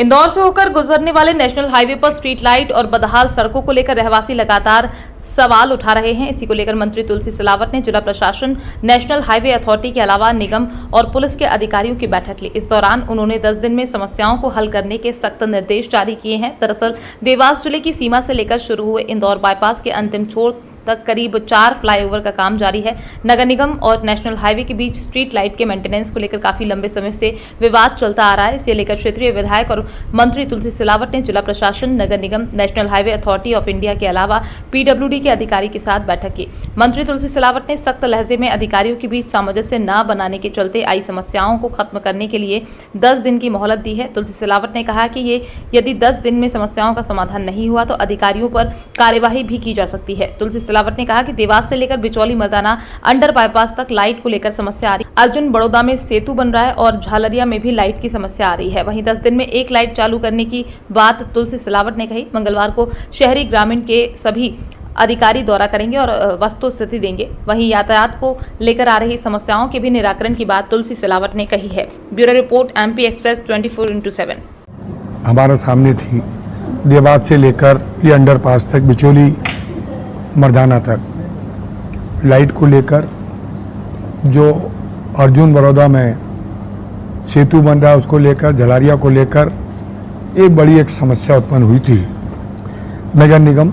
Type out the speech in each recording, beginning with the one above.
इंदौर से होकर गुजरने वाले नेशनल हाईवे पर स्ट्रीट लाइट और बदहाल सड़कों को लेकर रहवासी लगातार सवाल उठा रहे हैं। इसी को लेकर मंत्री तुलसी सिलावट ने जिला प्रशासन, नेशनल हाईवे अथॉरिटी के अलावा निगम और पुलिस के अधिकारियों की बैठक ली। इस दौरान उन्होंने 10 दिन में समस्याओं को हल करने के सख्त निर्देश जारी किए हैं। दरअसल देवास जिले की सीमा से लेकर शुरू हुए इंदौर बाईपास के अंतिम छोर तक करीब 4 फ्लाईओवर का काम जारी है। नगर निगम और नेशनल हाईवे के बीच स्ट्रीट लाइट के मेंटेनेंस को लेकर काफी लंबे समय से विवाद चलता आ रहा है। इसे लेकर क्षेत्रीय विधायक और मंत्री तुलसी सिलावट ने जिला प्रशासन, नगर निगम, national highway authority of India के अलावा पीडब्ल्यूडी के अधिकारी के साथ बैठक की। मंत्री तुलसी सिलावट ने सख्त लहजे में अधिकारियों के बीच सामंजस्य न बनाने के चलते आई समस्याओं को खत्म करने के लिए 10 दिन की मोहलत दी है। तुलसी सिलावट ने कहा कि यदि 10 दिन में समस्याओं का समाधान नहीं हुआ तो अधिकारियों पर कार्यवाही भी की जा सकती है। तुलसी सिलावट ने कहा कि देवास से लेकर बिचौली मर्दाना अंडर बाईपास तक लाइट को लेकर समस्या आ रही है। अर्जुन बड़ौदा में सेतु बन रहा है और झालरिया में भी लाइट की समस्या आ रही है। वहीं 10 दिन में एक लाइट चालू करने की बात तुलसी सिलावट ने कही। मंगलवार को शहरी ग्रामीण के सभी अधिकारी दौरा करेंगे और वस्तु स्थिति देंगे। वहीं यातायात को लेकर आ रही समस्याओं के भी निराकरण की बात तुलसी सिलावट ने कही है। Bureau report MP express 24/7। हमारे सामने थी देवास से लेकर ये अंडरपास तक, बिचौली मर्दाना तक लाइट को लेकर जो अर्जुन बड़ौदा में सेतु बन रहा है उसको लेकर, झलारिया को लेकर एक बड़ी समस्या उत्पन्न हुई थी। नगर निगम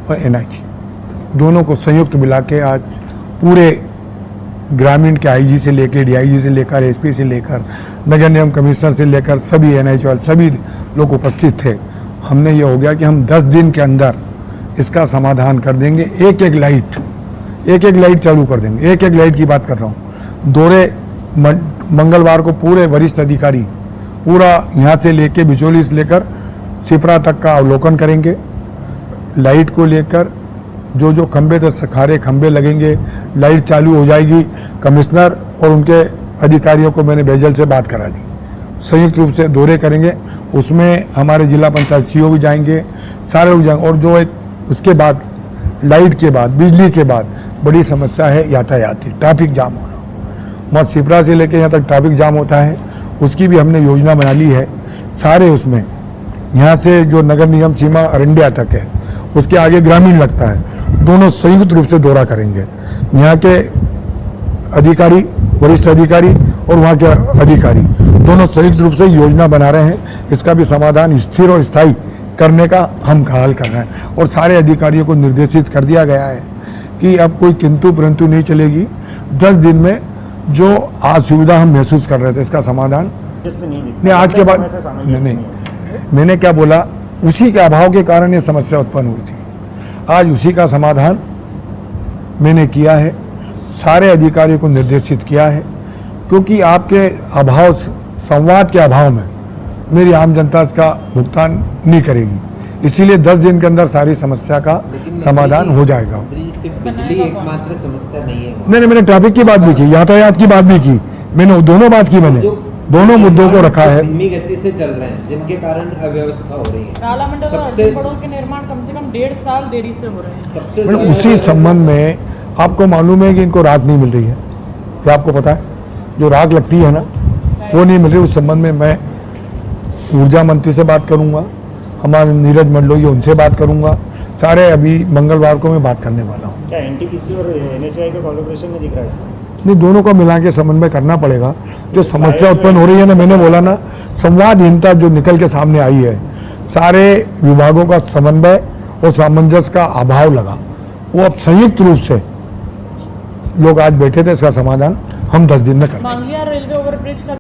और NH दोनों को संयुक्त मिला के आज पूरे ग्रामीण के IG से लेकर DIG से लेकर SP से लेकर नगर निगम कमिश्नर से लेकर सभी NH वाले सभी लोग उपस्थित थे। हमने ये हो गया कि हम 10 दिन के अंदर इसका समाधान कर देंगे। एक एक लाइट चालू कर देंगे। एक लाइट की बात कर रहा हूँ। दौरे मंगलवार को पूरे वरिष्ठ अधिकारी पूरा यहाँ से लेके बिचौली से लेकर सिपरा तक का अवलोकन करेंगे। लाइट को लेकर जो खंबे तो खारे खंबे लगेंगे, लाइट चालू हो जाएगी। कमिश्नर और उनके अधिकारियों को मैंने बेजल से बात करा दी। संयुक्त रूप से दौरे करेंगे। उसमें हमारे जिला पंचायत CO भी जाएंगे, सारे लोग जाएंगे। और जो एक उसके बाद लाइट के बाद, बिजली के बाद बड़ी समस्या है यातायात की, ट्रैफिक जाम होना। वहाँ सिपरा से लेकर यहाँ तक ट्रैफिक जाम होता है, उसकी भी हमने योजना बना ली है। सारे उसमें यहाँ से जो नगर निगम सीमा अरंडिया तक है, उसके आगे ग्रामीण लगता है, दोनों संयुक्त रूप से दौरा करेंगे। यहाँ के अधिकारी, वरिष्ठ अधिकारी और वहाँ के अधिकारी दोनों संयुक्त रूप से योजना बना रहे हैं। इसका भी समाधान स्थिर और स्थायी करने का हम ख्याल कर रहे हैं। और सारे अधिकारियों को निर्देशित कर दिया गया है कि अब कोई किंतु परंतु नहीं चलेगी। 10 दिन में जो असुविधा हम महसूस कर रहे थे इसका समाधान नहीं। आज के बाद नहीं, मैंने क्या बोला, उसी के अभाव के कारण ये समस्या उत्पन्न हुई थी। आज उसी का समाधान मैंने किया है, सारे अधिकारियों को निर्देशित किया है। क्योंकि आपके अभाव, संवाद के अभाव में मेरी आम जनता इसका भुगतान नहीं करेगी। इसीलिए 10 दिन के अंदर सारी समस्या का समाधान हो जाएगा। सिर्फ बिजली एकमात्र समस्या नहीं है। नहीं, मैंने ट्रैफिक की बात भी की, यातायात की बात भी की, मैंने दोनों बात की। मैंने दोनों मुद्दों को रखा है। धीमी गति से चल रहे हैं जिनके कारण अव्यवस्था हो रही है। काला मंडल और अर्जुन बड़ौदा के निर्माण कम से कम 1.5 साल देरी से हो रहे हैं। सबसे उसी संबंध में आपको मालूम है कि इनको राहत नहीं मिल रही है, क्या आपको पता है? जो राहत लगती है ना, वो नहीं मिल रही। उस संबंध में मैं ऊर्जा मंत्री से बात करूंगा, हमारे नीरज मंडलोई उनसे बात करूंगा। सारे अभी मंगलवार को मैं बात करने वाला हूँ। क्या NTPC और NHAI का कोलैबोरेशन में दिख रहा है? नहीं, दोनों को मिला के समन्वय करना पड़ेगा। जो समस्या उत्पन्न हो रही है ना, मैंने बोला ना, संवादहीनता जो निकल के सामने आई है, सारे विभागों का समन्वय और सामंजस्य का अभाव लगा। वो अब संयुक्त रूप से लोग आज बैठे थे, इसका समाधान हम 10 दिन में करेंगे। मांगलिया रेलवे ओवरब्रिज का